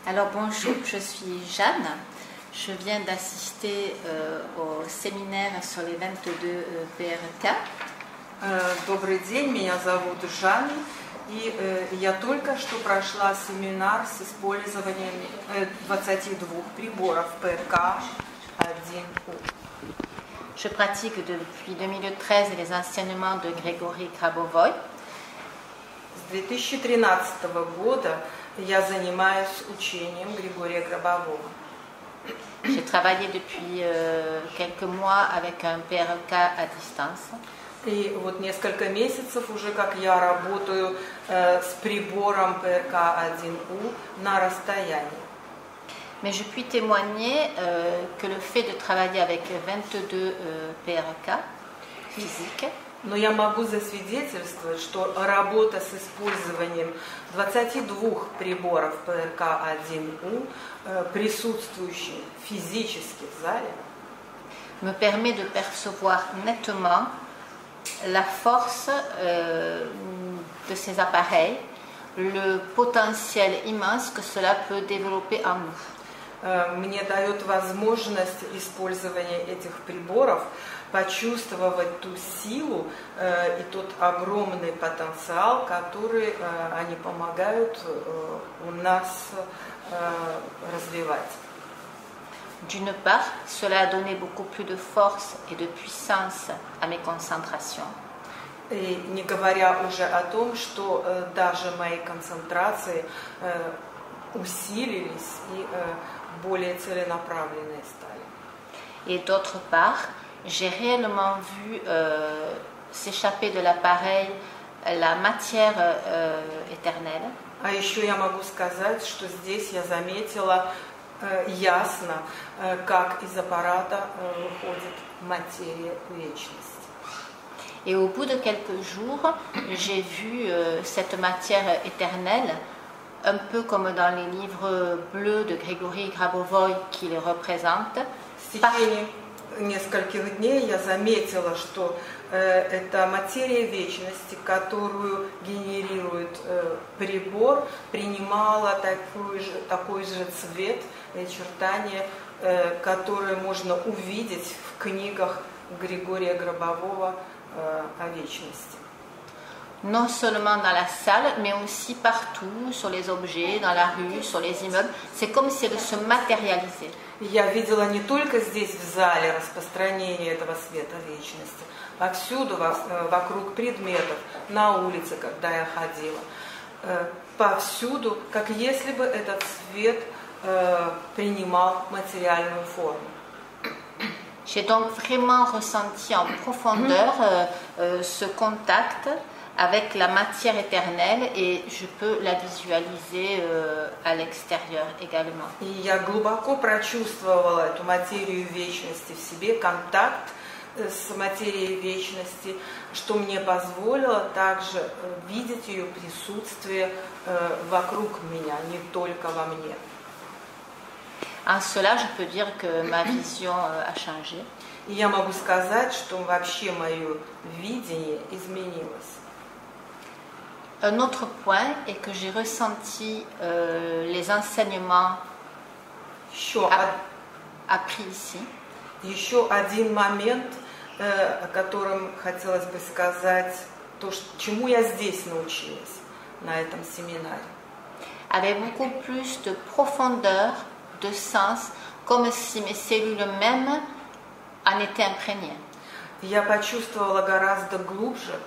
Alors bonjour, je suis Jeanne. Je viens d'assister au séminaire sur les 22 ПРК. Добрый день, меня зовут Жанна, и я только что прошла семинар с использованием 22 приборов ПРК-1У. Je pratique depuis 2013 les enseignements de Григорий Грабовой. С 2013 года я занимаюсь учением Григория Грабового. J'ai travaillé depuis quelques mois avec un PRK à distance. И вот несколько месяцев уже как я работаю с прибором ПРК-1У на расстоянии. Mais je puis témoigner que le fait de travailler avec 22 ПРК physiques, Но я могу засвидетельствовать, что работа с использованием 22 приборов ПРК-1У, присутствующих физически в зале, me permet de percevoir nettement la force de ces appareils, le potentiel immense que cela peut développer en nous. мне дает возможность использования этих приборов почувствовать ту силу и тот огромный потенциал, который они помогают у нас развивать. D'une part, cela a donné beaucoup plus de force et de puissance à mes concentrations. И не говоря уже о том, что даже мои концентрации усилились и более целенаправленные стали. Et d'autre part, j'ai réellement vu s'échapper de l'appareil la matière éternelle. А еще я могу сказать, что здесь я заметила ясно, как из аппарата выходит материя вечности. Et au bout de quelques jours, j'ai vu cette matière éternelle, un peu comme dans les livres bleus de Григорий Грабовой qui les représentent. В течение нескольких дней я заметила, что эта материя вечности, которую генерирует прибор, принимала такой же цвет и очертания, которые можно увидеть в книгах Григория Грабового о вечности. Non seulement dans la salle, mais aussi partout, sur les objets, dans la rue, sur les immeubles. C'est comme si elle se matérialisait. Я видела не только здесь в зале распространение этого света вечности, повсюду, вокруг предметов, на улице, когда я ходила, повсюду, как если бы этот свет принимал материальную форму. J'ai donc vraiment ressenti en profondeur ce contact avec la matière éternelle et je peux la visualiser à l'extérieur également. И я глубоко прочувствовала эту материю вечности в себе, контакт с материей вечности, что мне позволило также видеть ее присутствие вокруг меня, не только во мне. En cela, je peux dire que ma vision a changé. И я могу сказать, что вообще мое видение изменилось. Un autre point est que j'ai ressenti les enseignements appris ici. Еще один момент, о котором хотелось бы сказать, то, чему я здесь научилась, на этом семинаре. Avec beaucoup plus de profondeur, de sens, comme si mes cellules mêmes en étaient imprégnées. Я почувствовала гораздо глубже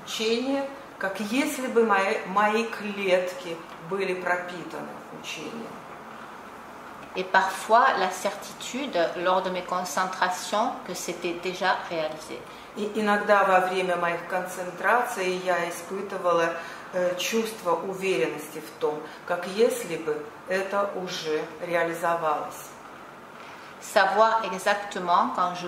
учение, как если бы мои клетки были пропитаны учением. Et parfois la certitude lors de mes concentrations que c'était déjà réalisé. И иногда во время моих концентраций я испытывала чувство уверенности в том, как если бы это уже реализовалось. Savoir exactement quand je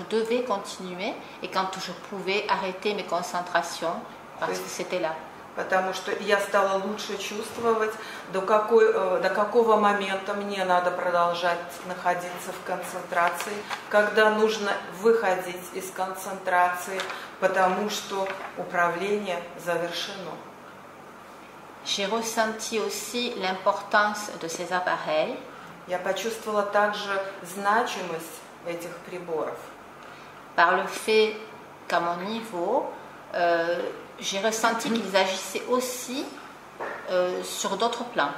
devais continuer et quand je pouvais arrêter mes concentrations parce que c'était là. Потому что я стала лучше чувствовать, до какого момента мне надо продолжать находиться в концентрации, когда нужно выходить из концентрации, потому что управление завершено. J'ai ressenti aussi l'importance de ces appareils. Я почувствовала также значимость этих приборов. Par le fait qu'à mon niveau, j'ai ressenti qu'ils agissaient aussi sur d'autres plans.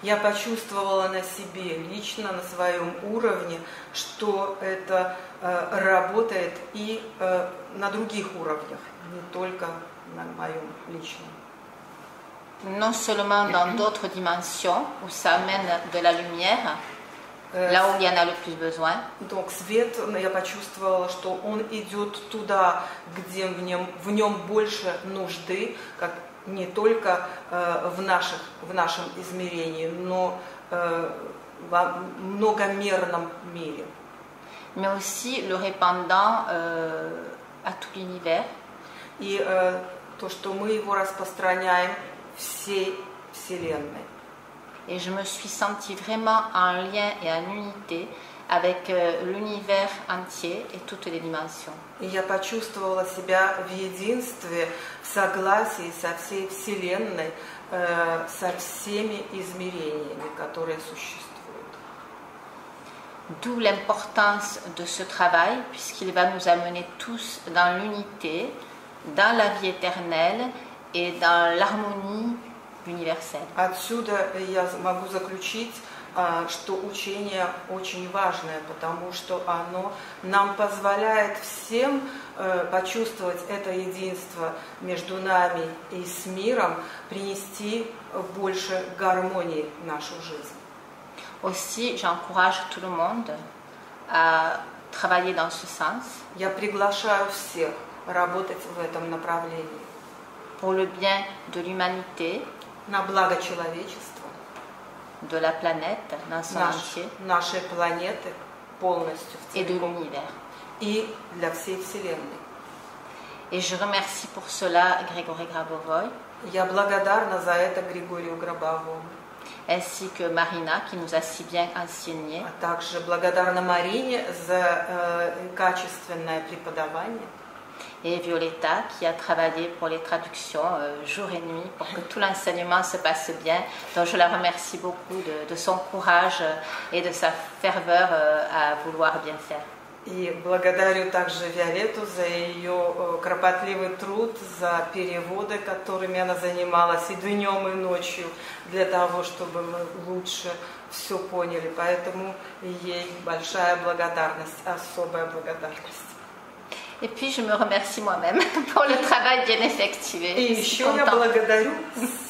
Я почувствовала на себе, лично на своем уровне, что это работает и на других уровнях, не только на моем личном. Non seulement dans d'autres dimensions où ça amène de la lumière, là où il y en a le plus besoin. Donc свет, я почувствовала, что он идет туда, где в нем больше нужды, как не только в нашем измерении, но в многомерном мире. Mais aussi le répandant à tout l'univers. И то, что мы его распространяем всей Вселенной. Et je me suis sentie vraiment en lien et en unité avec l'univers entier et toutes les dimensions. И я почувствовала себя в единстве, в согласии со всей Вселенной, со всеми измерениями, которые существуют. D'où l'importance de ce travail, puisqu'il va nous amener tous dans l'unité, dans la vie éternelle et dans l'harmonie universelle. Отсюда я могу заключить, что учение очень важное, потому что оно нам позволяет всем почувствовать это единство между нами и с миром, принести больше гармонии в нашу жизнь. Aussi, j'encourage tout le monde à travailler dans ce sens. Я приглашаю всех работать в этом направлении. Pour le bien de l'humanité, на благо человечества, de la planète dans son entier, нашей планеты полностью et de l'univers. И для всей Вселенной. Et je remercie pour cela Григорий Грабовой. Я благодарна за это Григорию Грабовому. Ainsi que Marina qui nous a si bien enseigné. А также благодарна Марине за качественное преподавание. Et Violetta qui a travaillé pour les traductions jour et nuit pour que tout l'enseignement se passe bien. Donc je la remercie beaucoup de son courage et de sa ferveur à vouloir bien faire. И благодарю также Виолетту за ее кропотливый труд, за переводы, которыми она занималась и днем, и ночью, для того, чтобы мы лучше все поняли. Поэтому ей большая благодарность, особая благодарность. Et puis je me remercie moi-même pour le travail bien effectué. И еще я благодарю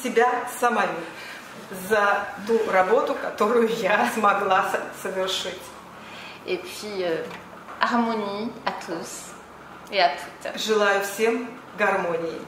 себя самой за ту работу, которую я смогла совершить. Et puis harmonie à tous et à toutes. Желаю всем гармонии.